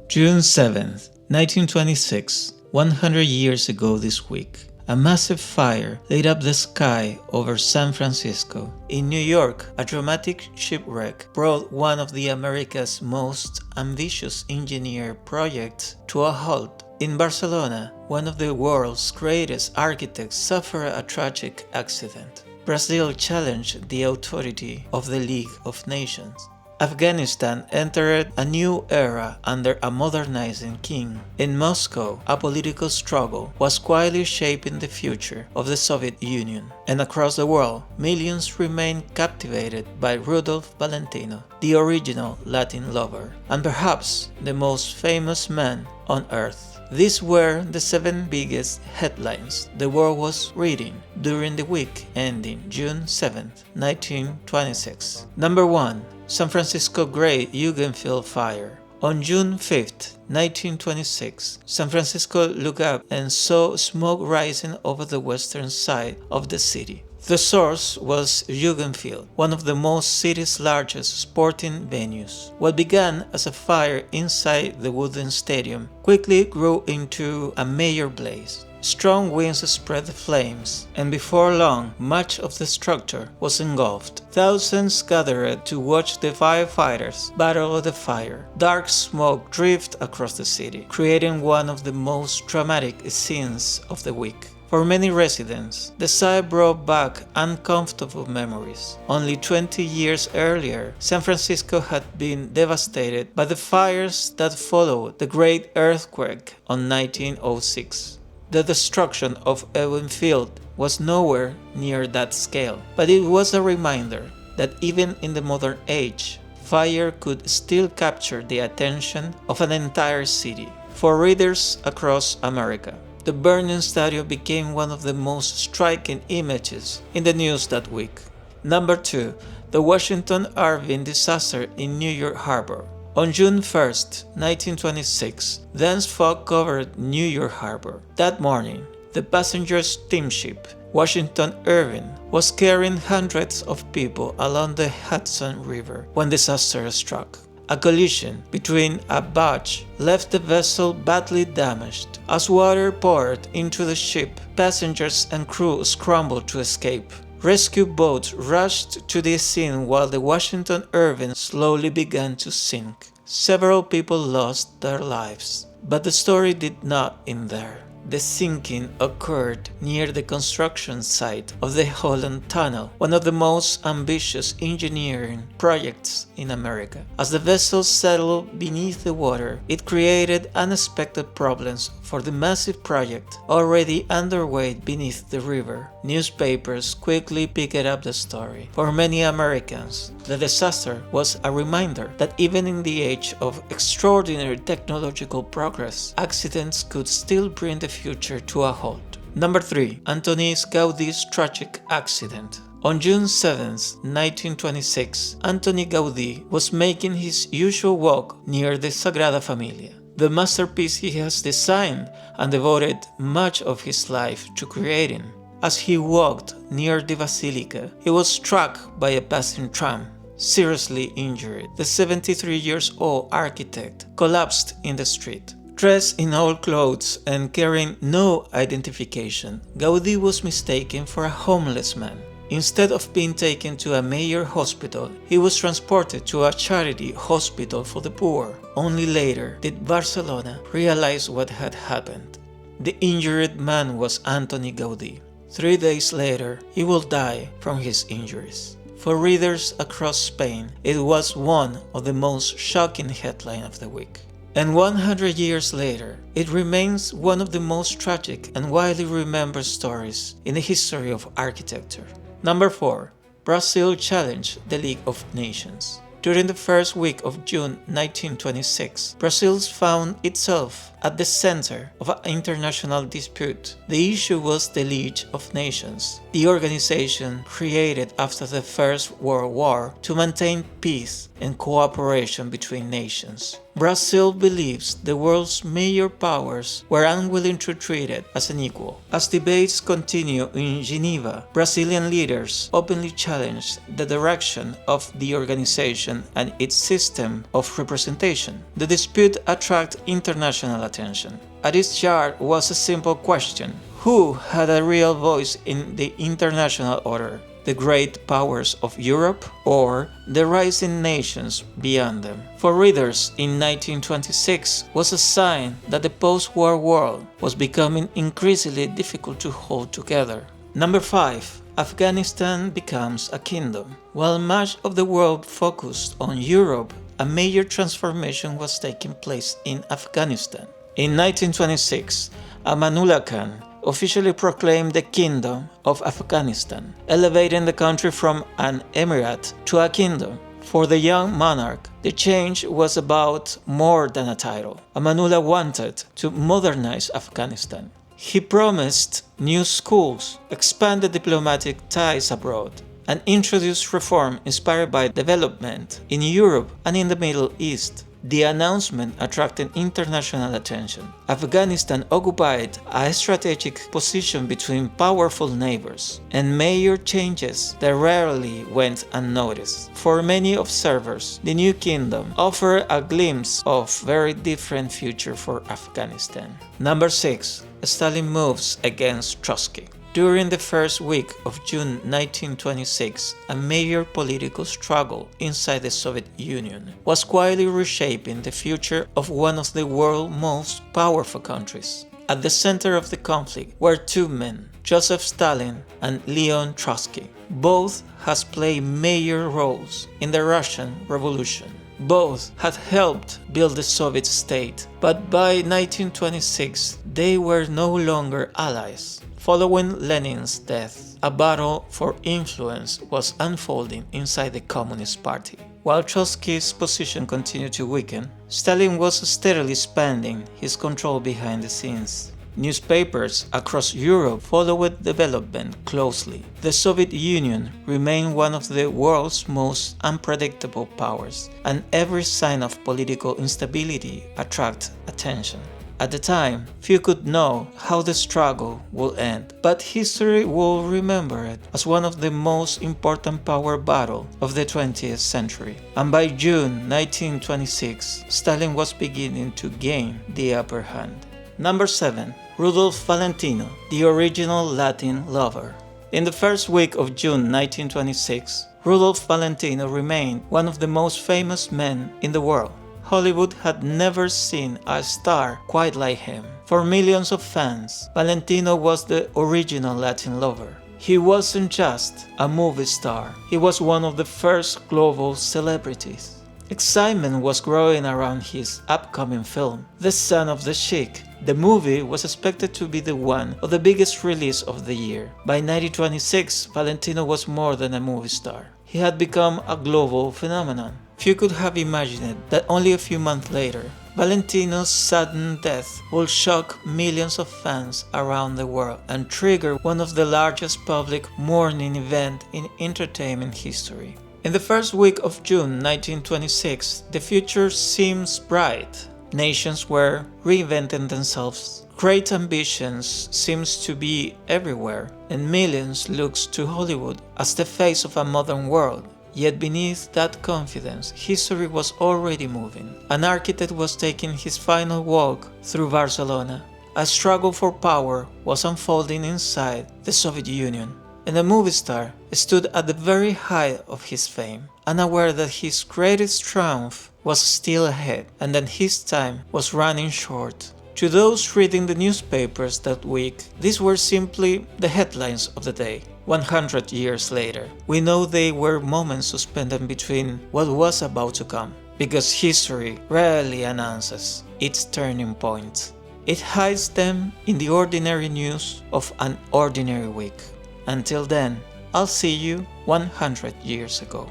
June 7th, 1926, 100 years ago this week, a massive fire lit up the sky over San Francisco. In New York, a dramatic shipwreck brought one of the America's most ambitious engineer projects to a halt. In Barcelona, one of the world's greatest architects suffered a tragic accident. Brazil challenged the authority of the League of Nations. Afghanistan entered a new era under a modernizing king. In Moscow, a political struggle was quietly shaping the future of the Soviet Union. And across the world, millions remained captivated by Rudolph Valentino, the original Latin lover, and perhaps the most famous man on earth. These were the 7 biggest headlines the world was reading during the week ending June 7th, 1926. Number 1. San Francisco Great Jugendfeld Fire. On June 5th, 1926, San Francisco looked up and saw smoke rising over the western side of the city. The source was Jugendfeld, one of the most city's largest sporting venues. What began as a fire inside the wooden stadium quickly grew into a major blaze. Strong winds spread the flames, and before long, much of the structure was engulfed. Thousands gathered to watch the firefighters battle the fire. Dark smoke drifted across the city, creating one of the most dramatic scenes of the week. For many residents, the sight brought back uncomfortable memories. Only 20 years earlier, San Francisco had been devastated by the fires that followed the Great Earthquake on 1906. The destruction of Ewing Field was nowhere near that scale, but it was a reminder that even in the modern age, fire could still capture the attention of an entire city. For readers across America, the burning stadium became one of the most striking images in the news that week. Number 2. The Washington Irving disaster in New York Harbor. On June 1st, 1926, dense fog covered New York Harbor. That morning, the passenger steamship Washington Irving was carrying hundreds of people along the Hudson River when disaster struck. A collision between a barge left the vessel badly damaged. As water poured into the ship, passengers and crew scrambled to escape. Rescue boats rushed to the scene while the Washington Irving slowly began to sink. Several people lost their lives, but the story did not end there. The sinking occurred near the construction site of the Holland Tunnel, one of the most ambitious engineering projects in America. As the vessel settled beneath the water, it created unexpected problems for the massive project already underway beneath the river. Newspapers quickly picked up the story. For many Americans, the disaster was a reminder that even in the age of extraordinary technological progress, accidents could still bring the future to a halt. Number 3. Antoni Gaudí's tragic accident. On June 7, 1926, Antoni Gaudí was making his usual walk near the Sagrada Familia, the masterpiece he has designed and devoted much of his life to creating. As he walked near the basilica, he was struck by a passing tram. Seriously injured, the 73-year-old architect collapsed in the street. Dressed in old clothes and carrying no identification, Gaudí was mistaken for a homeless man. Instead of being taken to a major hospital, he was transported to a charity hospital for the poor. Only later did Barcelona realize what had happened. The injured man was Antoni Gaudí. 3 days later, he will die from his injuries. For readers across Spain, it was one of the most shocking headlines of the week. And 100 years later, it remains one of the most tragic and widely remembered stories in the history of architecture. Number 4. Brazil challenged the League of Nations. During the first week of June 1926, Brazil found itself at the center of an international dispute. The issue was the League of Nations, the organization created after the First World War to maintain peace and cooperation between nations. Brazil believes the world's major powers were unwilling to treat it as an equal. As debates continue in Geneva, Brazilian leaders openly challenge the direction of the organization and its system of representation. The dispute attracted international attention. At its heart was a simple question: who had a real voice in the international order? The great powers of Europe or the rising nations beyond them? For readers in 1926 was a sign that the post-war world was becoming increasingly difficult to hold together. Number 5. Afghanistan becomes a kingdom. While much of the world focused on Europe, a major transformation was taking place in Afghanistan. In 1926, Amanullah Khan officially proclaimed the Kingdom of Afghanistan, elevating the country from an emirate to a kingdom. For the young monarch, the change was about more than a title. Amanullah wanted to modernize Afghanistan. He promised new schools, expanded diplomatic ties abroad, and introduced reform inspired by development in Europe and in the Middle East. The announcement attracted international attention. Afghanistan occupied a strategic position between powerful neighbors, and major changes that rarely went unnoticed. For many observers, the new kingdom offered a glimpse of a very different future for Afghanistan. Number 6. Stalin moves against Trotsky. During the first week of June 1926, a major political struggle inside the Soviet Union was quietly reshaping the future of one of the world's most powerful countries. At the center of the conflict were two men, Joseph Stalin and Leon Trotsky. Both had played major roles in the Russian Revolution. Both had helped build the Soviet state, but by 1926 they were no longer allies. Following Lenin's death, a battle for influence was unfolding inside the Communist Party. While Trotsky's position continued to weaken, Stalin was steadily expanding his control behind the scenes. Newspapers across Europe followed development closely. The Soviet Union remained one of the world's most unpredictable powers, and every sign of political instability attracted attention. At the time, few could know how the struggle would end, but history will remember it as one of the most important power battles of the 20th century. And by June 1926, Stalin was beginning to gain the upper hand. Number 7. Rudolph Valentino, the original Latin lover. In the first week of June 1926, Rudolph Valentino remained one of the most famous men in the world. Hollywood had never seen a star quite like him. For millions of fans, Valentino was the original Latin lover. He wasn't just a movie star, he was one of the first global celebrities. Excitement was growing around his upcoming film, The Son of the Sheik. The movie was expected to be the one of the biggest release of the year. By 1926, Valentino was more than a movie star. He had become a global phenomenon. Few could have imagined that only a few months later, Valentino's sudden death would shock millions of fans around the world and trigger one of the largest public mourning events in entertainment history. In the first week of June 1926, the future seems bright. Nations were reinventing themselves. Great ambitions seems to be everywhere, and millions looked to Hollywood as the face of a modern world. Yet beneath that confidence, history was already moving. An architect was taking his final walk through Barcelona. A struggle for power was unfolding inside the Soviet Union. And a movie star stood at the very height of his fame, unaware that his greatest triumph was still ahead and that his time was running short. To those reading the newspapers that week, these were simply the headlines of the day. 100 years later, we know they were moments suspended between what was about to come, because history rarely announces its turning point. It hides them in the ordinary news of an ordinary week. Until then, I'll see you 100 years ago.